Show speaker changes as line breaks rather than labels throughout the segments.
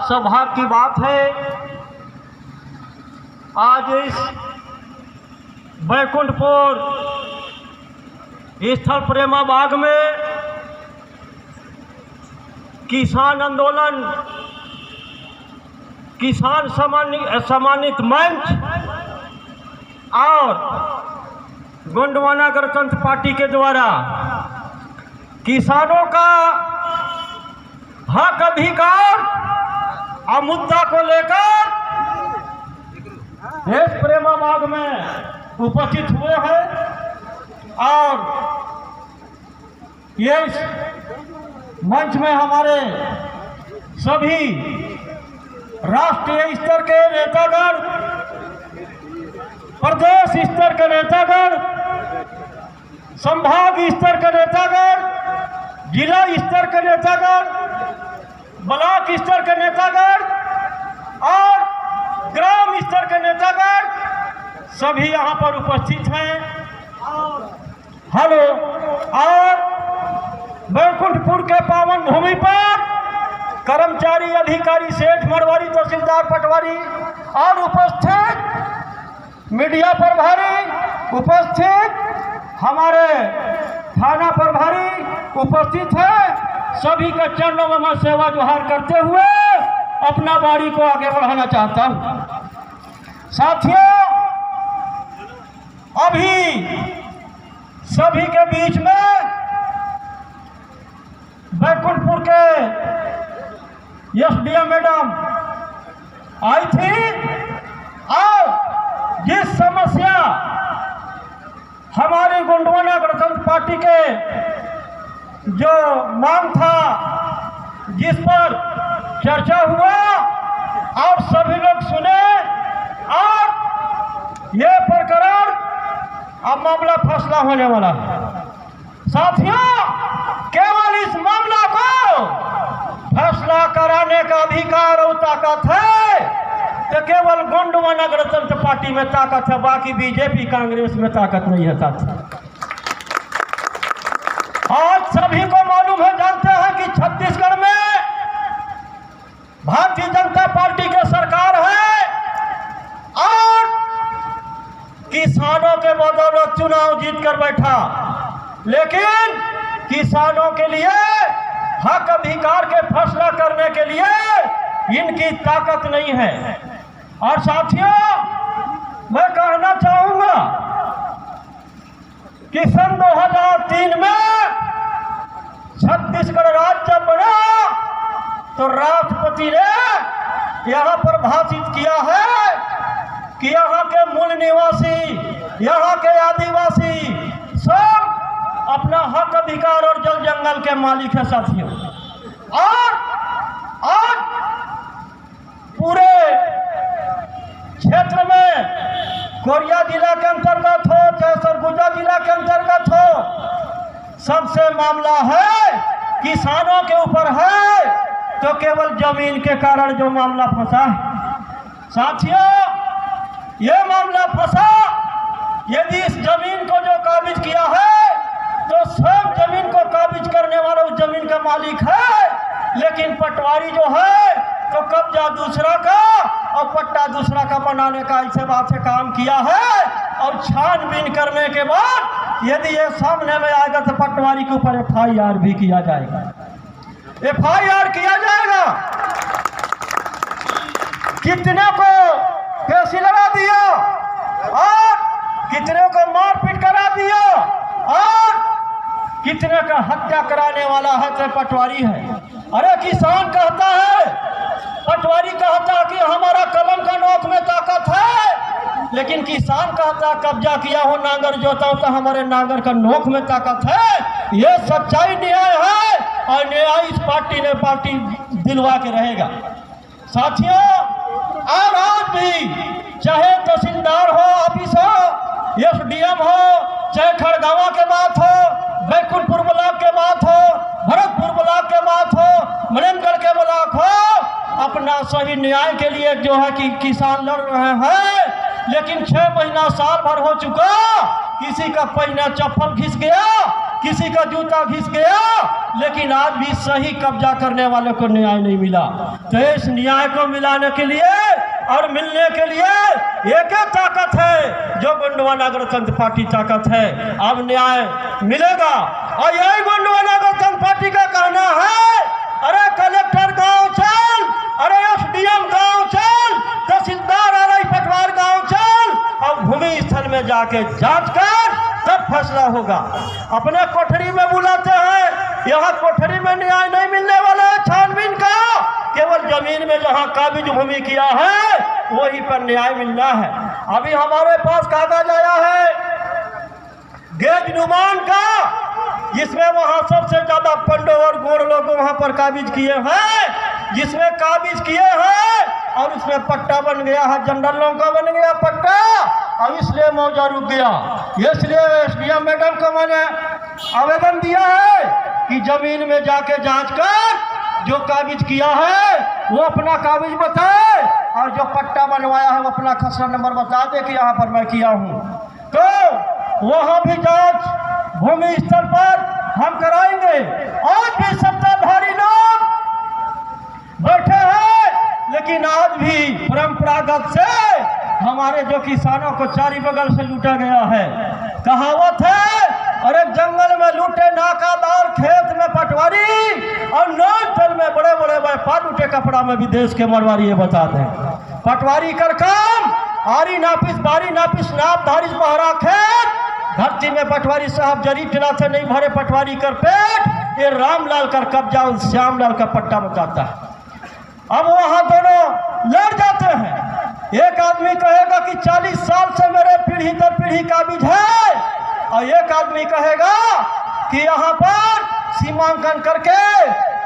सौभाग्य की बात है आज इस बैकुंठपुर स्थल प्रेमा बाग में किसान आंदोलन किसान सम्मानित मंच और गोंडवाना गणतंत्र पार्टी के द्वारा किसानों का हक अधिकार और मुद्दा को लेकर देश प्रेमा बाग में उपस्थित हुए हैं और ये मंच में हमारे सभी राष्ट्रीय स्तर के नेतागण, प्रदेश स्तर के नेतागण, संभाग स्तर के नेतागण, जिला स्तर के नेतागण, ब्लॉक स्तर के नेतागण और ग्राम स्तर के नेतागण सभी यहाँ पर उपस्थित हैं। हेलो। और बैकुंठपुर के पावन भूमि पर कर्मचारी, अधिकारी, सेठ, मरवारी, तहसीलदार, पटवारी और उपस्थित मीडिया प्रभारी, उपस्थित हमारे थाना प्रभारी उपस्थित है। सभी के चरणों में मैं सेवा जोहार करते हुए अपना बारी को आगे बढ़ाना चाहता हूं। साथियों, अभी सभी के बीच में बैकुंठपुर के एसडीएम मैडम आई थी और जिस समस्या हमारी गोंडवाना गणतंत्र पार्टी के जो मांग था, जिस पर चर्चा हुआ और सभी लोग सुने और ये प्रकरण अब मामला फैसला होने वाला है। साथियों, केवल इस मामला को फैसला कराने का अधिकार और ताकत है तो केवल गोंडवाना गणतंत्र पार्टी में ताकत है, बाकी बीजेपी कांग्रेस में ताकत नहीं है। साथियों, आज सभी को मालूम है, जानते हैं कि छत्तीसगढ़ में भारतीय जनता पार्टी की सरकार है और किसानों के बदौलत चुनाव जीत कर बैठा, लेकिन किसानों के लिए हक अधिकार के फैसला करने के लिए इनकी ताकत नहीं है। और साथियों, मैं कहना चाहूंगा कि सन 2003 में छत्तीसगढ़ राज्य बना तो राष्ट्रपति ने यहाँ पर भाषित किया है कि यहाँ के मूल निवासी, यहाँ के आदिवासी सब अपना हक अधिकार और जल जंगल के मालिक है। साथियों, और आज पूरे क्षेत्र में कोरिया जिला के अंतर्गत हो चाहे सरगुजा जिला के अंतर्गत हो, सबसे मामला है किसानों के ऊपर है, तो केवल जमीन के कारण जो मामला फंसा है। साथियों, ये मामला फंसा, यदि इस जमीन को जो काबिज किया है तो सब जमीन को काबिज करने वाला उस जमीन का मालिक है, लेकिन पटवारी जो है तो कब्जा दूसरा का और पट्टा दूसरा का बनाने का ऐसे बात से काम किया है। और छानबीन करने के बाद यदि ये सामने में आएगा तो पटवारी के ऊपर FIR भी किया जाएगा, FIR किया जाएगा। कितने को फांसी लगा दिया और कितने को मारपीट करा दिया और कितने का हत्या कराने वाला है तो पटवारी है। अरे किसान कहता है, पटवारी कहता है कि हमारा कलम का नोक में ताकत है, लेकिन किसान कहता कब्जा किया हो नांगर जोता हो तो हमारे नांगर का नोक में ताकत है। ये सच्चाई न्याय है और न्याय इस पार्टी ने दिलवा के रहेगा। साथियों, और आज भी चाहे तहसीलदार हो ऑफिस हो, SDM हो, चाहे खड़गावा के बात हो, बैकुंठपुर ब्लॉक के बात हो, भरतपुर ब्लॉक के बात हो, मनेंद्रगढ़ के ब्लॉक हो, अपना सही न्याय के लिए जो है कि किसान लड़ रहे हैं। लेकिन 6 महीना साल भर हो चुका, किसी का पहिना चप्पल घिस गया किसी का जूता घिस गया, लेकिन आज भी सही कब्जा करने वाले को न्याय नहीं मिला। तो इस न्याय को मिलाने के लिए और मिलने के लिए एक ही ताकत है जो गोंडवाना गणतंत्र पार्टी ताकत है। अब न्याय मिलेगा और यही गोंडवाना गणतंत्र पार्टी का कहना है, अरे कलेक्टर गांव चल, अरे एसडीएम गांव चल, तहसीलदार अरे पटवार गांव चल और भूमि स्थल में जाके जांच कर तब फैसला होगा। अपने कोठरी में बुलाते हैं, यहाँ कोठरी में न्याय नहीं मिलने वाला है छानबीन का, केवल जमीन में जहाँ काबिज भूमि किया है वहीं पर न्याय मिलना है। अभी हमारे पास कागज आया है गेज नुमान का, जिसमें वहाँ सबसे ज्यादा पंडो और गोर लोग वहाँ पर काबिज किए हैं, जिसमें काबिज किए हैं और उसमें पट्टा बन गया है, जनरलों का बन गया पट्टा, अब इसलिए मौजा रुक गया। इसलिए एसडीएम मैडम को मैंने आवेदन दिया है कि जमीन में जाके जांच कर जो काबिज किया है वो अपना काबिज बताए और जो पट्टा बनवाया है वो अपना खसरा नंबर बता दे कि यहाँ पर मैं किया हूँ। तो वहाँ भी जांच भूमि स्थल पर हम कराएंगे। आज भी सत्ताधारी लोग बैठे हैं, लेकिन आज भी परंपरागत से हमारे जो किसानों को चारी बगल से लूटा गया है। कहावत है, अरे जंगल में लूटे नाकादार, खेत में पटवारी और नौतल में बड़े बड़े व्यापार लूटे कपड़ा में विदेश के मरवारी। ये बता दें, पटवारी कर काम आरी नापिस बारी नापिस नाप धारिस बहरा खेत, धरती में पटवारी साहब जरी टिला से नहीं भरे पटवारी कर पेट, ये रामलाल कर कब्जा श्यामलाल का पट्टा बताता है। अब वहाँ दोनों लड़ जाते हैं। एक आदमी कहेगा कि 40 साल से मेरे पीढ़ी दर पीढ़ी काबिज है, और एक आदमी कहेगा कि यहाँ पर सीमांकन करके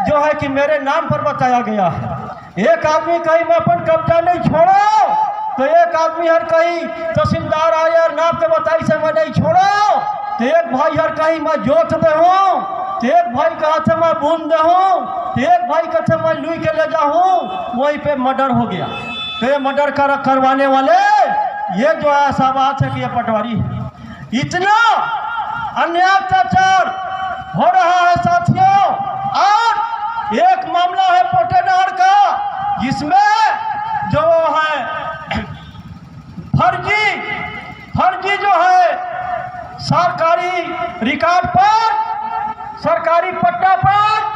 जो है कि मेरे नाम पर बताया गया है। एक आदमी कहीं मैं अपन कब्जा नहीं छोड़ो, तो एक आदमी हर कहीं तहसीलदार आए और नाप के बताई से मैं नहीं छोड़ो, तो एक भाई हर कहीं मैं जोत दे हूँ, तो एक भाई कहा था मैं बूंद दे हूँ, तो एक भाई कहते मैं लुई के ले जाऊँ, वहीं पे मर्डर हो गया। तो ये मर्डर करवाने वाले ये जो ऐसा बात है कि ये पटवारी है। इतना अन्याय अत्याचार हो रहा है साथियों। और एक मामला है पोटेनार का, जिसमें जो है फर्जी जो है सरकारी रिकॉर्ड पर, सरकारी पट्टा पर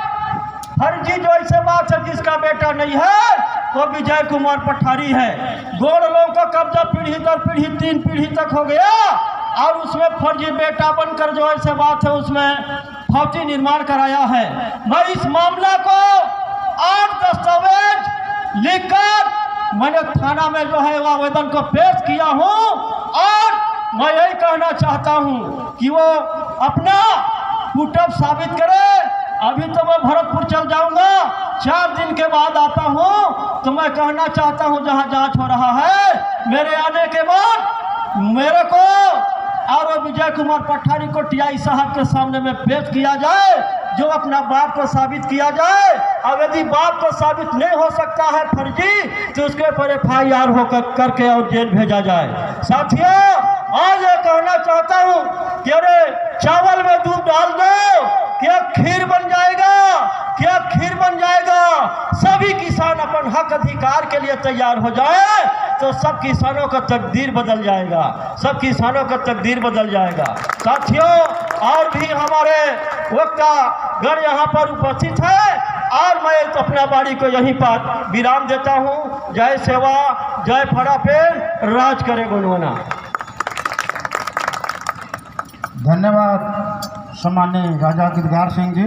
फर्जी जो ऐसे बात है जिसका बेटा नहीं है वो विजय कुमार पठारी है। गोड़ लोगों का कब्जा पीढ़ी दर पीढ़ी 3 पीढ़ी तक हो गया, और उसमें फर्जी बेटा बनकर जो ऐसे बात है उसमें फौजी निर्माण कराया है। मैं इस मामला को 8 दस्तावेज लिखकर मैंने थाना में जो है आवेदन को पेश किया हूँ, और मैं यही कहना चाहता हूँ कि वो अपना कुटब साबित करे। अभी तो मैं भरतपुर चल जाऊंगा, 4 दिन के बाद आता हूँ, तो मैं कहना चाहता हूँ जहाँ जांच हो रहा है मेरे आने के बाद मेरे को और विजय कुमार पठारी को टीआई साहब के सामने में पेश किया जाए, जो अपना बाप को साबित किया जाए। अब यदि बाप को साबित नहीं हो सकता है फर्जी, तो उसके ऊपर FIR होकर करके और जेल भेजा जाए। साथियों, आज ये कहना चाहता हूँ कि अरे चावल में दूध डाल दो, क्या खीर बन जाएगा, क्या खीर बन जाएगा। सभी किसान अपन हक अधिकार के लिए तैयार हो जाए तो सब किसानों का तकदीर बदल जाएगा, सब किसानों का तकदीर बदल जाएगा। साथियों, और भी हमारे वक्तागण यहाँ पर उपस्थित है, और मैं तो अपना बाड़ी को यहीं पर विराम देता हूँ। जय सेवा, जय फरापेर, राज करे गोंडवाना।
धन्यवाद सम्माननीय राजा गिरधार सिंह जी।